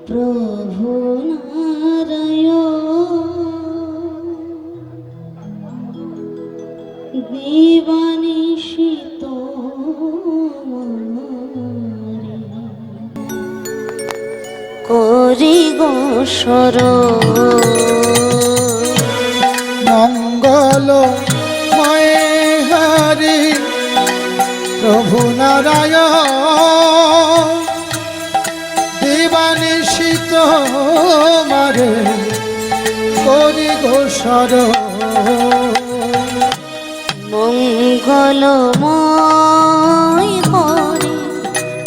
প্রভু নারায়ণ দেবানিশিত করি গো মঙ্গল ময় হরি প্রভু নারায়ণ দেবানিশিত মারে করি ঘোষর মঙ্গলময় হরি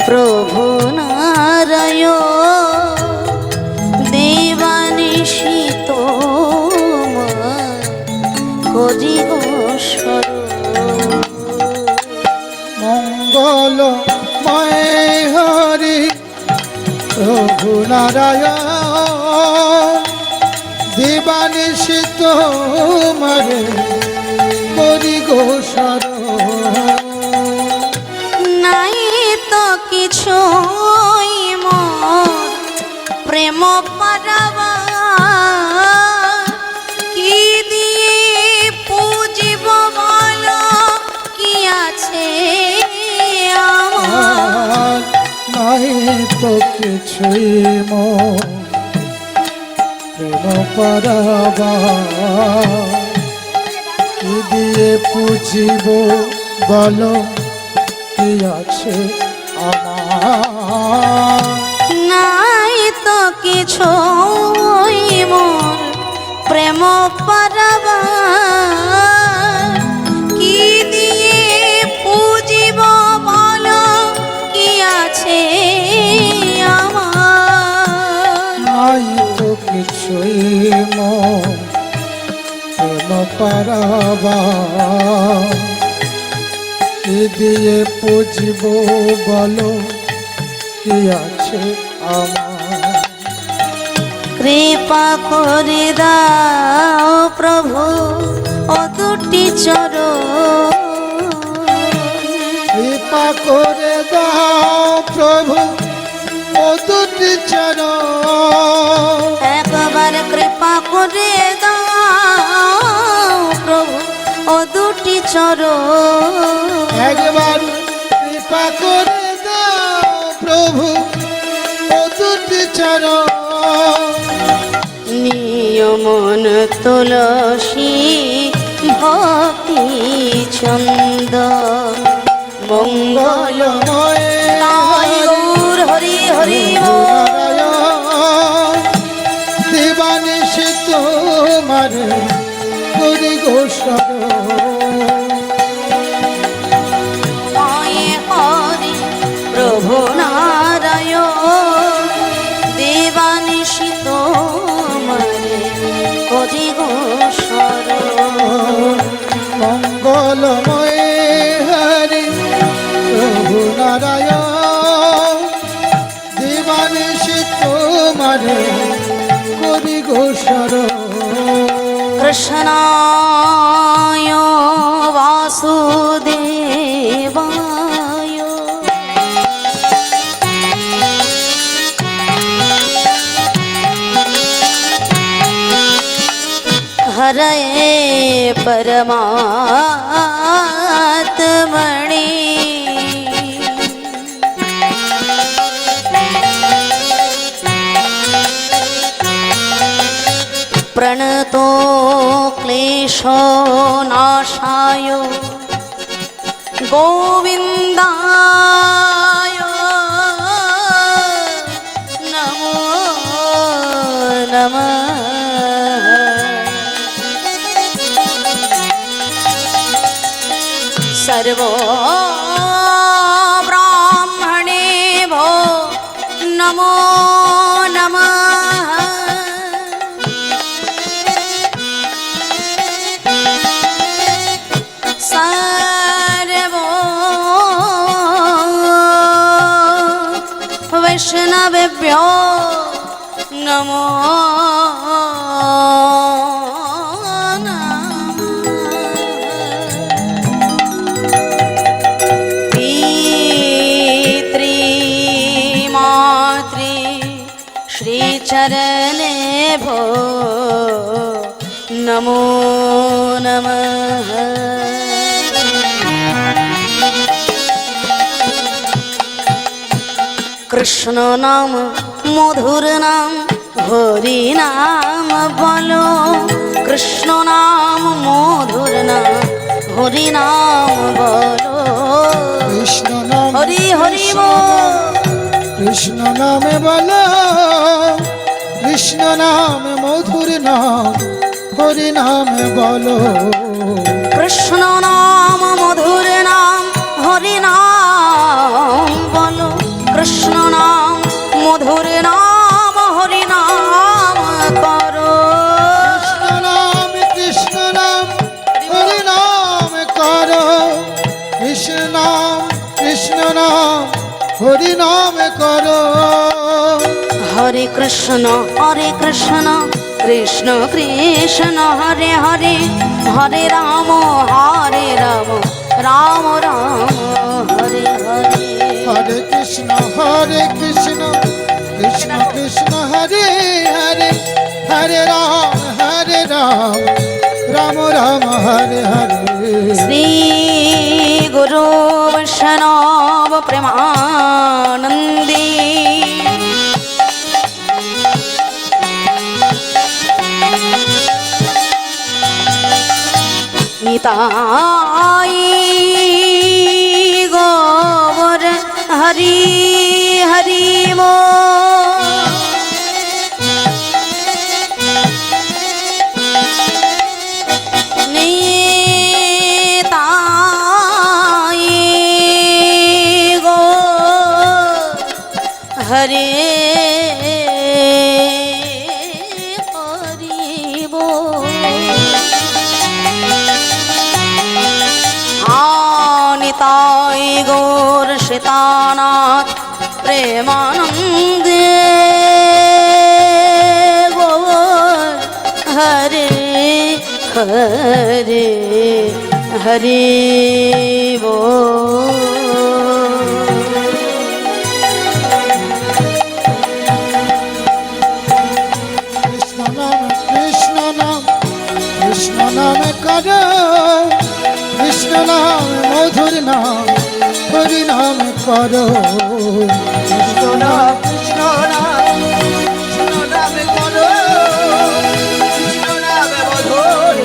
প্রভু নারায়ণ দেবানিশিত করি ঘোষর মঙ্গল ময় হরি প্রভু নারায়ণ দেবানিশিত মারে করি ঘোষর নাই তো কিছু মোর প্রেম পারাবা কি দিয়ে পুজিব বলো কি আছে আমার নাই তো কিছুই মোর প্রেম পারাবা কি দিয়ে পুজিব বলো কি আছে আমার নাই তো কিছু মোর প্রেম পারাবা কি দিয়ে পুজিব বলো কি আছে আমার নাই তো কিছুই মোর প্রেম পারাবা কি দিয়ে পুজিব বলো কি আছে আমার কৃপা করে দাও প্রভু ও দুটি চরণ কৃপা করে দাও প্রভু ও দুটি চরণ একবার কৃপা করে দাও প্রভু ও দুটি চরণ একবার কৃপা করে দাও প্রভু ও দুটি চরণ নিয়মন তুলসী ভক্তি ছন্দ মঙ্গলময় গৌর হরি হরি দেবানিশিত মারে করি ঘোষর হরি প্রভু নারায়ণ দেবানিশিত মারে করি ঘোষর মঙ্গলময় হরি প্রভু নারায়ণ দেবানিশিত মারে করি ঘোষর কৃষ্ণায় বাসুদেবায় হরয়ে পরমাত্মনে प्रणतो क्लेशो नाशाय गोविन्दाय नमो नमः सर्वो ब्राह्मणेभ्यो नमो नमः वैष्णवेभ्यो नमो श्रीचरणे भो नमो नमः। कृष्ण नाम मधुर नाम हरि नाम बोलो। कृष्ण नाम मधुर नाम हरि नाम बोलो। কৃষ্ণ নাম हरि हरि बोल। কৃষ্ণ নামে বলো, কৃষ্ণ নাম মধুর নাম, হরি নামে বলো। कृष्ण नाम मधुर नाम हरि नाम बोलो। कृष्ण नाम मधुर नाम हरि नाम करो। কৃষ্ণ নাম হরি নাম করো। কৃষ্ণ নাম হরি নাম করো। हरे कृष्ण कृष्ण कृष्ण हरे हरे, हरे राम राम राम हरे हरे। হরে কৃষ্ণ কৃষ্ণ কৃষ্ণ হরে হরে, হরে রাম রাম রাম হরে হরে। श्री गुरु वैष्णव प्रेमानंदी। निताई गौर हरि हरि वो। हरे हरि बोल। निताई गौर श्रीतानाथ प्रेमानंदे गौर। हरे हरे हरि बोल। কৃষ্ণ নাম করো, কৃষ্ণ নাম মধুর নাম, হরি নাম করো। কৃষ্ণ নাম করো, কৃষ্ণ নাম মধুর।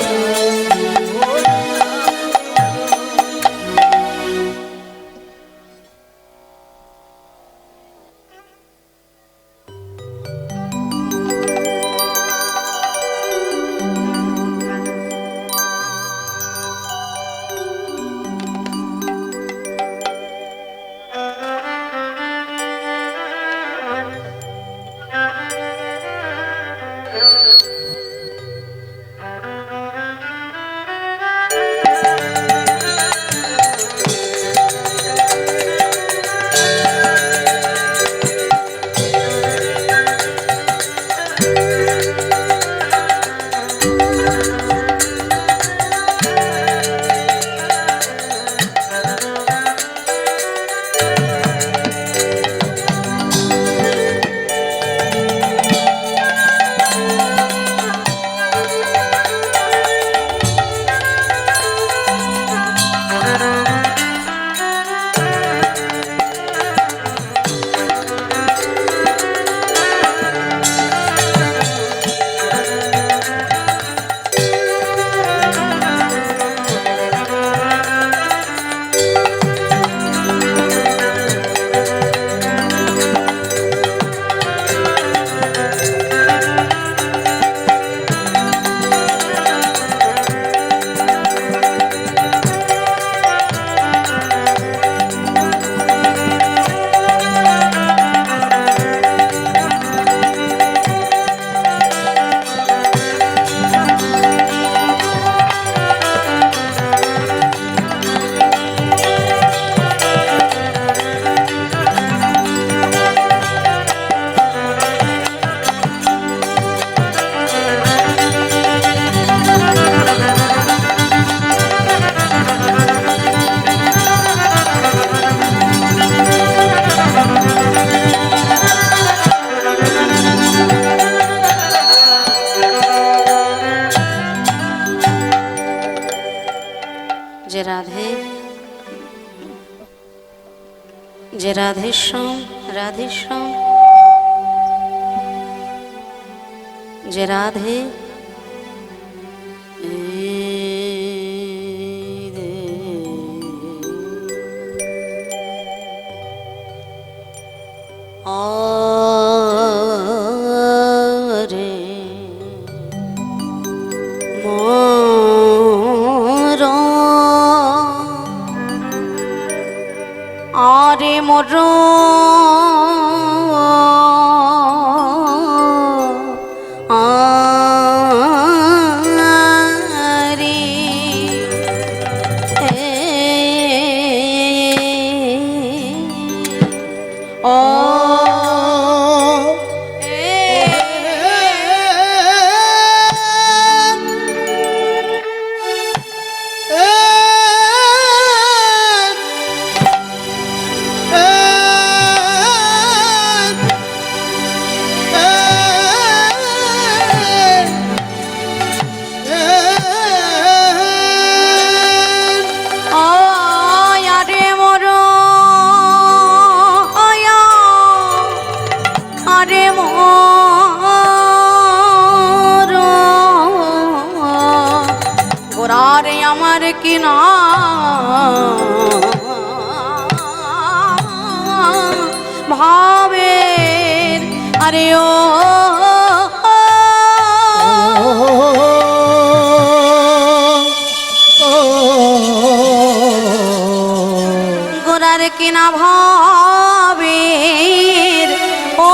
যে রাধেশ্যাম রাধেশ্যাম, যে রাধে আরে মোর আরে মোর আমার কি না ভাবের আরে ও গোরার কি না ভাবের ও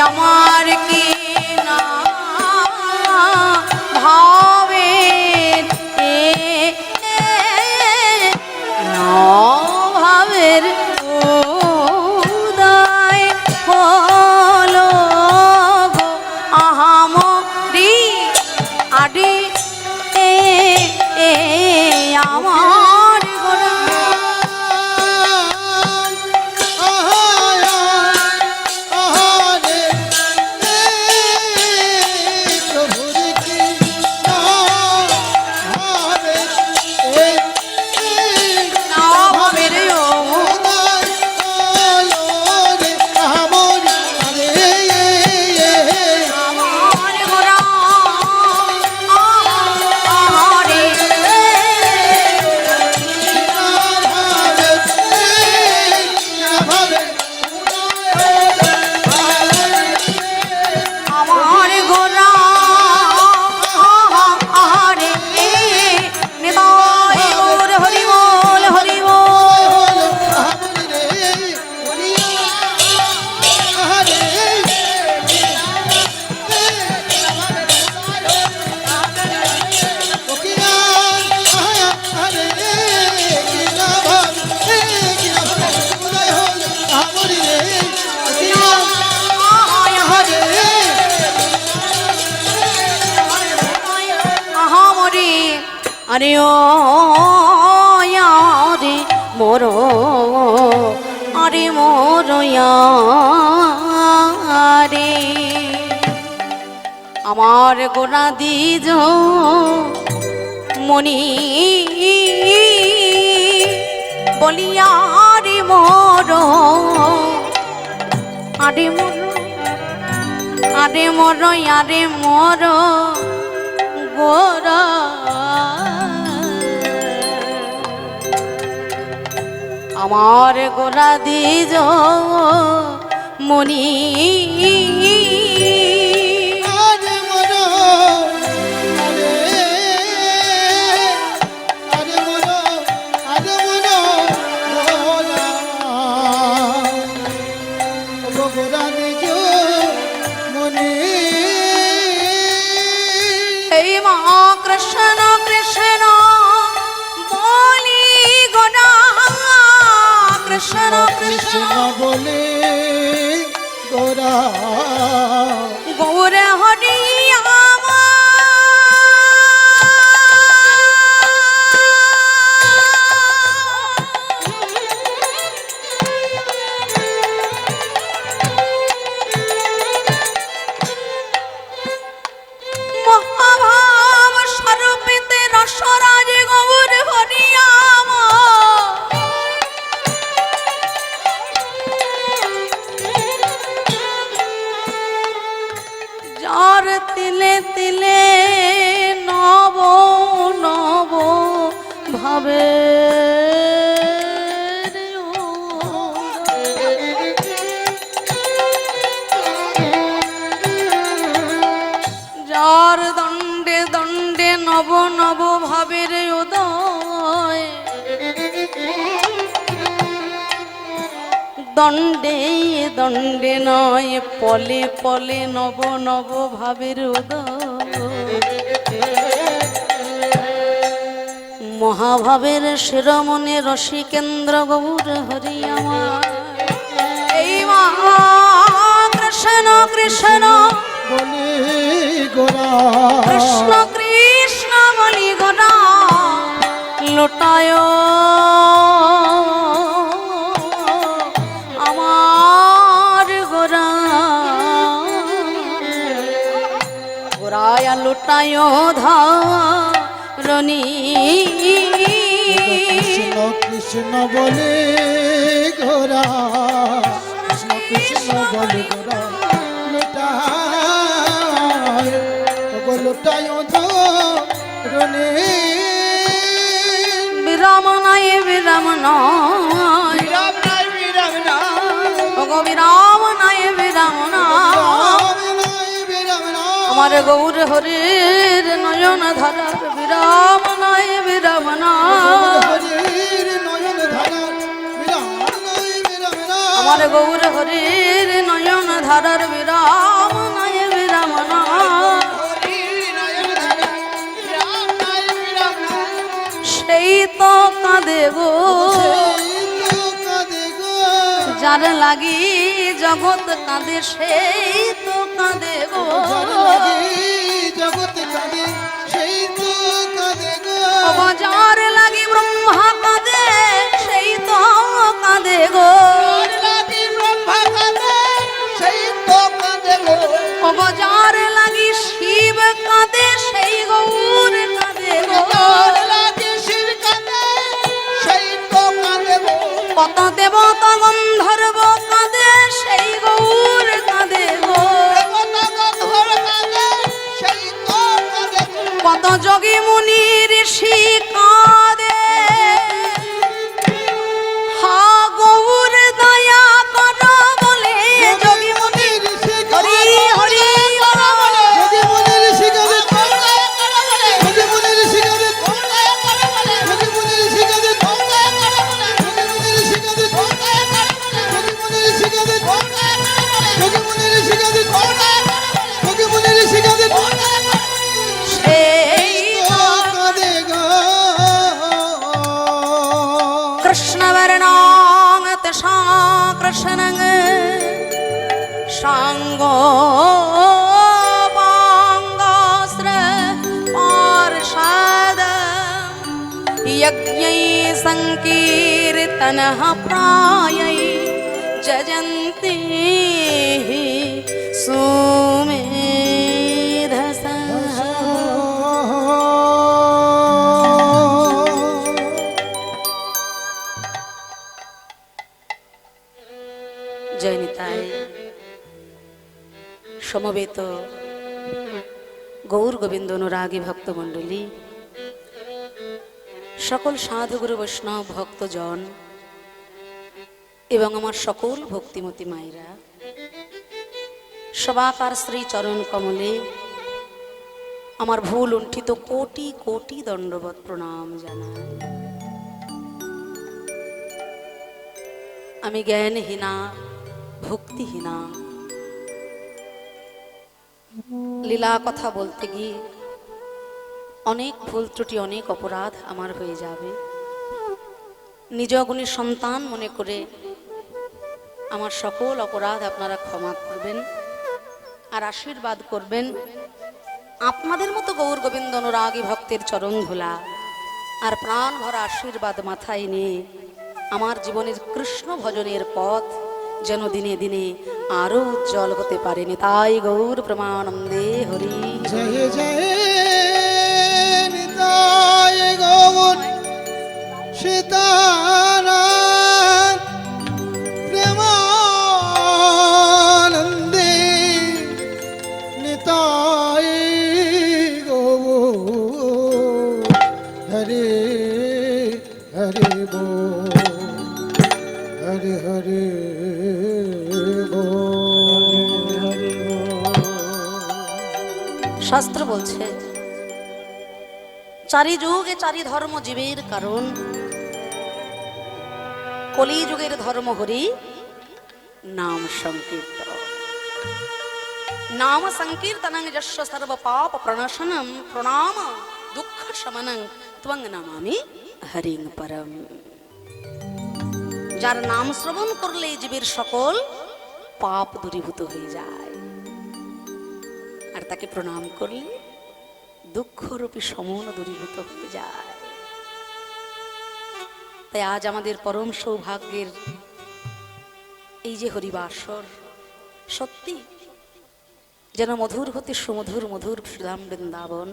আমার কি না ভাবের ভাবের উদয় হলো গো আহামরি আডি আমার গোরা আরে ও রে মোর আরে মোর রে আমার গোনা দিজ মনি বলিয়ারে মোর আরে মোর আরে মোর আরে মোর গোরা আমার গোরা দিজ মনি আরে মরো আরে আরে মরো আরে মরো গোরা গোরা নিজ মনে এই মা কৃষ্ণ কৃষ্ণ বলি গোরা কৃষ্ণ কৃষ্ণ কৃষ্ণ বলে গোরা গৌর হরি মহাভাব স্বরূপিতে রসরাজ গৌর হরি যার তিলে তিলে নব নব ভাবে যার দণ্ডে দণ্ডে নব নব ভাবের উদয় দণ্ডে দণ্ডে নয় পলে পলে নব নব ভাবের উদয় মহাভাবের শিরোমণি রসিকেন্দ্র গৌর হরি আমার এই মহা কৃষ্ণ কৃষ্ণ বলে গোরা কৃষ্ণ কৃষ্ণ বলি গোরা লোটায় আমার গোরা গোরায়া লোটায় ধরণী কৃষ্ণ কৃষ্ণ বলে গোরা কৃষ্ণ কৃষ্ণ বলে গোরা লোটায় লোটায় ধরণী বিরাম নাই বিরাম নয় বিরাম নাই বিরাম নাই ওগো বিরাম নাই বিরাম নয় বিরাম নাই আমার গৌর হরির নয়ন ধারার বিরাম নাই বিরাম নয় হরির নয়ন ধারার বিরাম নাই বিরাম নাই আমার গৌর হরির নয়ন ধারার বিরাম নাই বিরাম নয় সেই তো কাঁদে গো যার লাগি জগৎ কাঁদে সেই তো কাঁদে গো জগৎ কাঁদে সেই তো কাঁদে গো যার লাগি ব্রহ্মা কাঁদে সেই তো কাঁদে গো সেই তো কাঁদে গো যার লাগি শিব কাঁদে সেই গৌর কাঁদে গো কত দেবতা গন্ধর্ব কাঁদে সেই গৌর কাঁদে গো কত যোগী মুনি ঋষি কাঁদে হা গৌর দয়া কর বলে যোগী মুনি হরি হরি কৃষ্ণবর্ণাং তশা কৃষ্ণং সাঙ্গ পাঙ্গাস্ত্র পার্ষদ यज्ञै संकीर्तनः प्रायै जजन्ति सुमेध সমবেত গৌর গোবিন্দ অনুরাগী ভক্তমণ্ডলী, সকল সাধুগুরু বৈষ্ণব ভক্তজন এবং আমার সকল ভক্তিমতী মায়েরা, সবাকার শ্রী চরণ কমলে আমার ভুল লুণ্ঠিত কোটি কোটি দণ্ডবত প্রণাম জানাই। আমি জ্ঞানহীনা, ভক্তিহীনা, লীলা কথা বলতে গিয়ে অনেক ভুল ত্রুটি, অনেক অপরাধ আমার হয়ে যাবে। নিজ গুণের সন্তান মনে করে আমার সকল অপরাধ আপনারা ক্ষমা করবেন আর আশীর্বাদ করবেন। আপনাদের মতো গৌর গোবিন্দ অনুরাগী ভক্তের চরণ ধুলা আর প্রাণ ভরা আশীর্বাদ মাথায় নিয়ে আমার জীবনের কৃষ্ণ ভজনের পথ যেন দিনে দিনে আরো উজ্জ্বল হতে পারেনি। তাই গৌর প্রমানন্দে হরি জয় জয় নিতাই গৌর সীতারাম প্রেমানন্দে নিতাই গৌর হরে হরে বল হরে হরে শাস্ত্র বলছে চারি যুগে চারি ধর্ম জীবের কারণ, কলি যুগের ধর্ম হরি নাম সংকীর্তন। নাম সংকীর্তনং যস্য সর্ব পাপ প্রণাশনম প্রণাম দুঃখ শমনং ত্বং নমামি হরিং পরম। যার নাম শ্রবণ করলে জীবের সকল পাপ দূরীভূত হয়ে যায়, আর তাকে প্রণাম করলে দুঃখরূপী সমন দূরীভূত হয়ে যায়। তাই আজ আমাদের পরম সৌভাগ্যের এই যে হরিবাসর, সত্যি যেন মধুর হতে সুমধুর মধুর সুধাম বৃন্দাবন।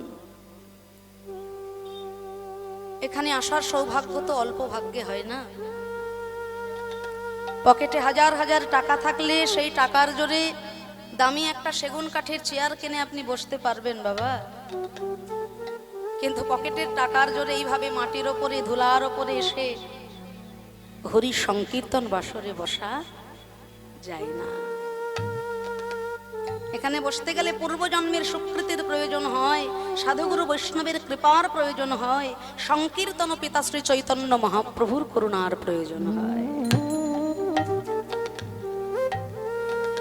এখানে আসার সৌভাগ্য তো অল্প ভাগ্যে হয় না। পকেটে হাজার হাজার টাকা থাকলে সেই টাকার জোরে দামি একটা সেগুন কাঠের চেয়ার কিনে আপনি বসতে পারবেন বাবা, কিন্তু পকেটের টাকার জোরে এইভাবে মাটির ওপরে ধুলার ওপরে এসে হরি সংকীর্তন বাসরে বসা যায় না। এখানে বসতে গেলে পূর্বজন্মের সুকৃতির প্রয়োজন হয়, সাধুগুরু বৈষ্ণবের কৃপার প্রয়োজন হয়, সংকীর্তন পিতা শ্রী চৈতন্য মহাপ্রভুর করুণার প্রয়োজন হয়।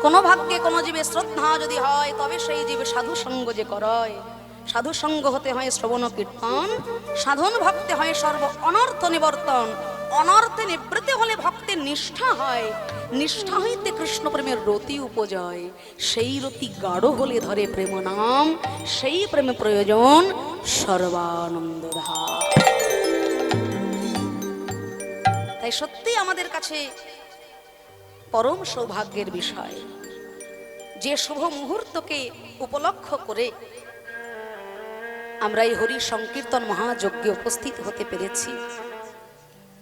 কোন ভাগ্যে কোন জীবে শ্রদ্ধা যদি হয় তবে সেই জীবে সাধু সঙ্গ যে করয়। সাধু সঙ্গ হতে হয় শ্রবণ কীর্তন, সাধন ভক্তে হয় সর্ব অনর্থ নিবর্তন, অনর্থে নিবৃত্তি হলে ভক্তের নিষ্ঠা হয়, নিষ্ঠা হইতে কৃষ্ণ প্রেমের রতি উপজয়, সেই রতি গাঢ় হলে ধরে প্রেম নাম, সেই প্রেমে প্রয়োজন সর্বানন্দ ধাম। তাই সত্যি আমাদের কাছে পরম সৌভাগ্যের বিষয় যে শুভ মুহূর্তকে উপলক্ষ করে আমরা এই হরি সংকীর্তন মহাযজ্ঞে উপস্থিত হতে পেরেছি।